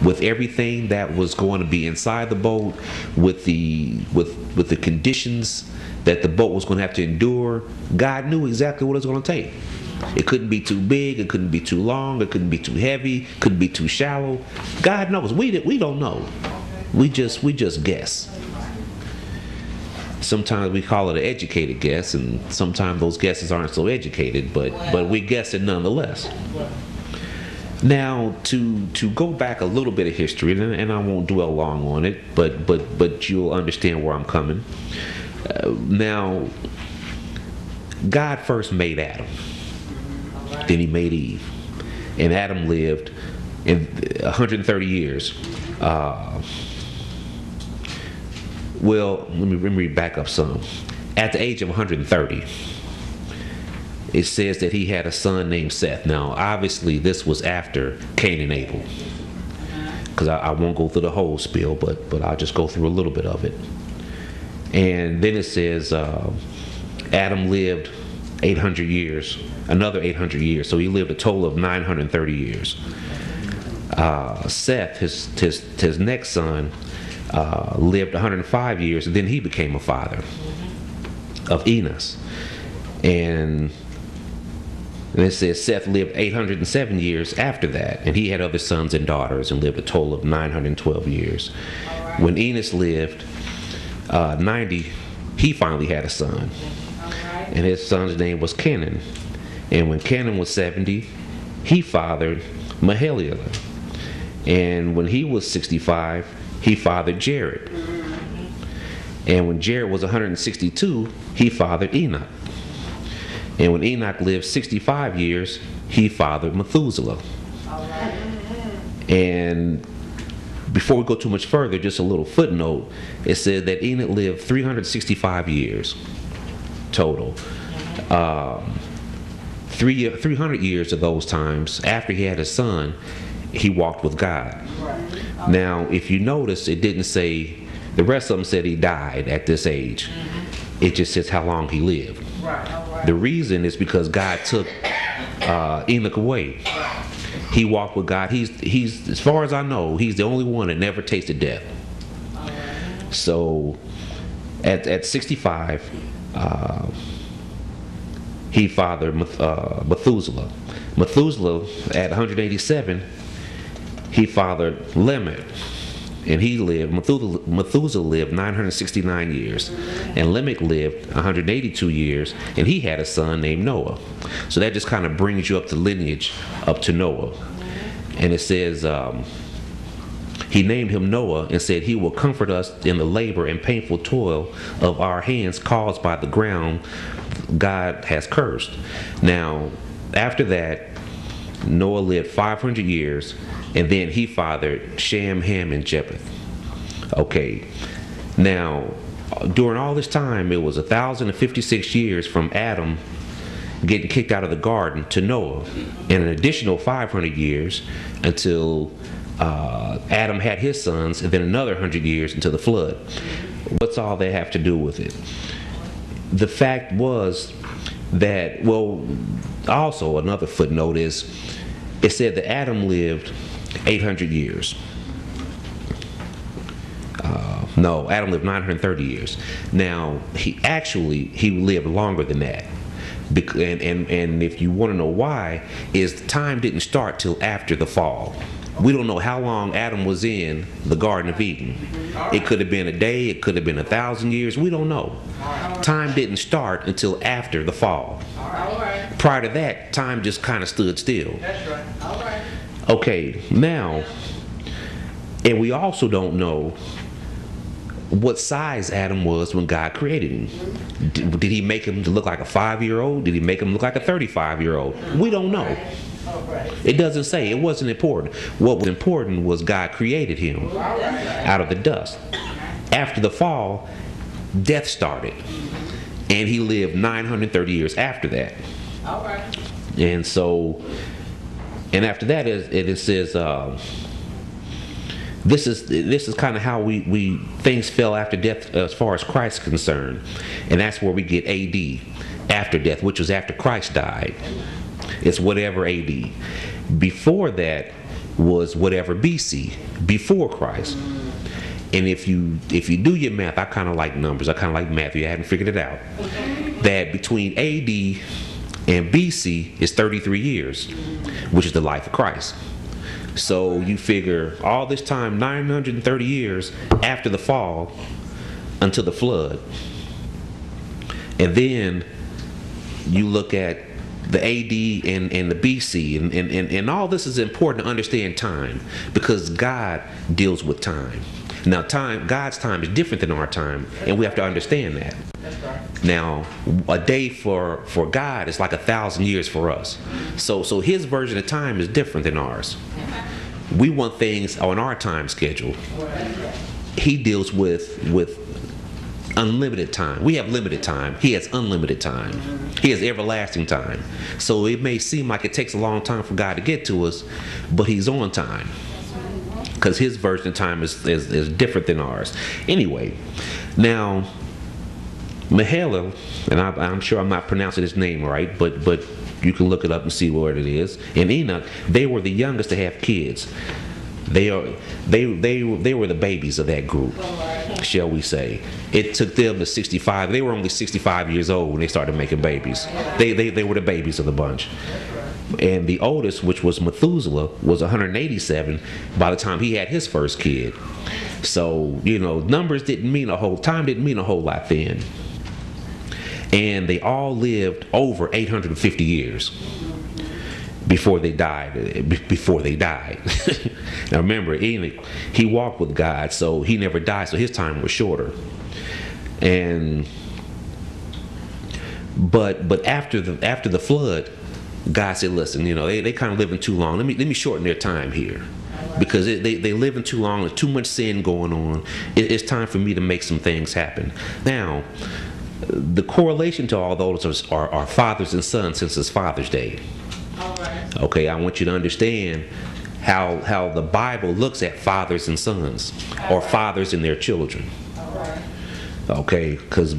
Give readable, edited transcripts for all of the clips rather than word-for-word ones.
with everything that was going to be inside the boat, with the conditions that the boat was going to have to endure. God knew exactly what it was going to take. It couldn't be too big, it couldn't be too long, it couldn't be too heavy, couldn't be too shallow. God knows. We don't know. We just guess. Sometimes we call it an educated guess, and sometimes those guesses aren't so educated, but we guess it nonetheless. Now, to go back a little bit of history, and I won't dwell long on it, but you'll understand where I'm coming. Now, God first made Adam. Then he made Eve. And Adam lived in 130 years. Well, let me back up some. At the age of 130, it says that he had a son named Seth. Now, obviously, this was after Cain and Abel. Because I won't go through the whole spiel, but I'll just go through a little bit of it. And then it says Adam lived 800 years, another 800 years. So he lived a total of 930 years. Seth, his next son, lived 105 years, and then he became a father of Enos. And it says Seth lived 807 years after that, and he had other sons and daughters and lived a total of 912 years. When Enos lived 90, he finally had a son. And his son's name was Kenan. And when Kenan was 70, he fathered Mahalalel. And when he was 65, he fathered Jared. And when Jared was 162, he fathered Enoch. And when Enoch lived 65 years, he fathered Methuselah. And before we go too much further, just a little footnote, it said that Enoch lived 365 years total. 300 years of those times, after he had a son, he walked with God. Now, if you notice, it didn't say, the rest of them said he died at this age. It just says how long he lived. The reason is because God took Enoch away. He walked with God. He's as far as I know, he's the only one that never tasted death. So at 65, he fathered Methuselah. Methuselah at 187, he fathered Lamech, and he lived. Methuselah lived 969 years, and Lamech lived 182 years, and he had a son named Noah. So that just kind of brings you up to lineage up to Noah. And it says he named him Noah and said he will comfort us in the labor and painful toil of our hands caused by the ground God has cursed. Now, after that, Noah lived 500 years, and then he fathered Shem, Ham, and Japheth. Okay, now, during all this time, it was 1,056 years from Adam getting kicked out of the garden to Noah, and an additional 500 years until Adam had his sons, and then another 100 years until the flood. What's all that have to do with it? The fact was that, well, also another footnote is, it said that Adam lived 800 years. No, Adam lived 930 years. Now, he lived longer than that. And if you want to know why, is time didn't start till after the fall. We don't know how long Adam was in the Garden of Eden. It could have been a day, it could have been 1,000 years, we don't know. Time didn't start until after the fall. Prior to that, time just kind of stood still. Okay, now, and we also don't know what size Adam was when God created him. Did he make him to look like a 5-year-old? Did he make him look like a 35-year-old? We don't know. It doesn't say. It wasn't important. What was important was God created him out of the dust. After the fall, death started, and he lived 930 years after that. And so, and after that, it says this is kind of how we things fell after death as far as Christ is concerned, and that's where we get AD, after death, which was after Christ died. It's whatever AD. Before that, was whatever BC, before Christ. And if you do your math, I kind of like numbers. I kind of like math. You haven't figured it out. That between AD and BC is 33 years, which is the life of Christ. So you figure all this time, 930 years after the fall until the flood. And then you look at the AD and the BC, and all this is important to understand time, because God deals with time. Now, God's time is different than our time, and we have to understand that. Now, a day for God is like 1,000 years for us. So his version of time is different than ours. We want things on our time schedule. He deals with unlimited time. We have limited time. He has unlimited time. He has everlasting time. So it may seem like it takes a long time for God to get to us, but he's on time, because his version of time is different than ours. Anyway, now Mahalalel, and I'm sure I'm not pronouncing his name right, but you can look it up and see what it is, and Enoch, they were the youngest to have kids. They were the babies of that group, shall we say. It took them to 65. They were only 65 years old when they started making babies. They were the babies of the bunch. And the oldest, which was Methuselah, was 187 by the time he had his first kid. So, numbers didn't mean a whole lot then. And they all lived over 850 years before they died. Now remember, Enoch, he walked with God, so he never died, so his time was shorter. But after the flood, God said, listen, they kind of living too long. Let me shorten their time here, because they living too long. There's too much sin going on. It's time for me to make some things happen. Now, the correlation to all those are fathers and sons, since it's Father's Day. Okay, I want you to understand how the Bible looks at fathers and sons, or fathers and their children. Okay, because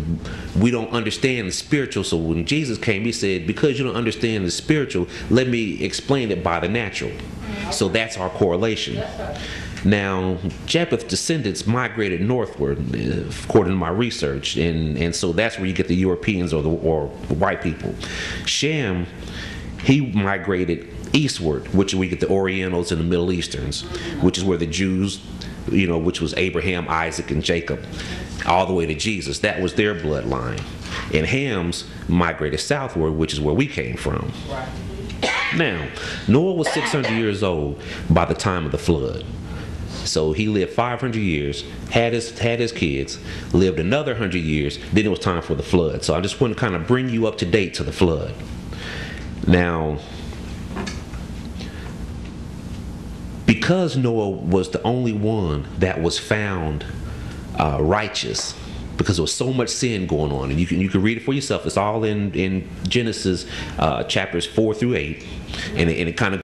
we don't understand the spiritual. So when Jesus came, he said, because you don't understand the spiritual, let me explain it by the natural. So that's our correlation. Now, Japheth's descendants migrated northward, according to my research, and so that's where you get the Europeans or the white people. Shem, he migrated eastward, which we get the Orientals and the Middle Easterns, which is where the Jews, which was Abraham, Isaac, and Jacob, all the way to Jesus. That was their bloodline. And Ham's migrated southward, which is where we came from. Now, Noah was 600 years old by the time of the flood. So he lived 500 years, had his kids, lived another 100 years, then it was time for the flood. So I just want to kind of bring you up to date to the flood. Now, because Noah was the only one that was found righteous, because there was so much sin going on, and you can read it for yourself. It's all in Genesis chapters 4 through 8, and it kind of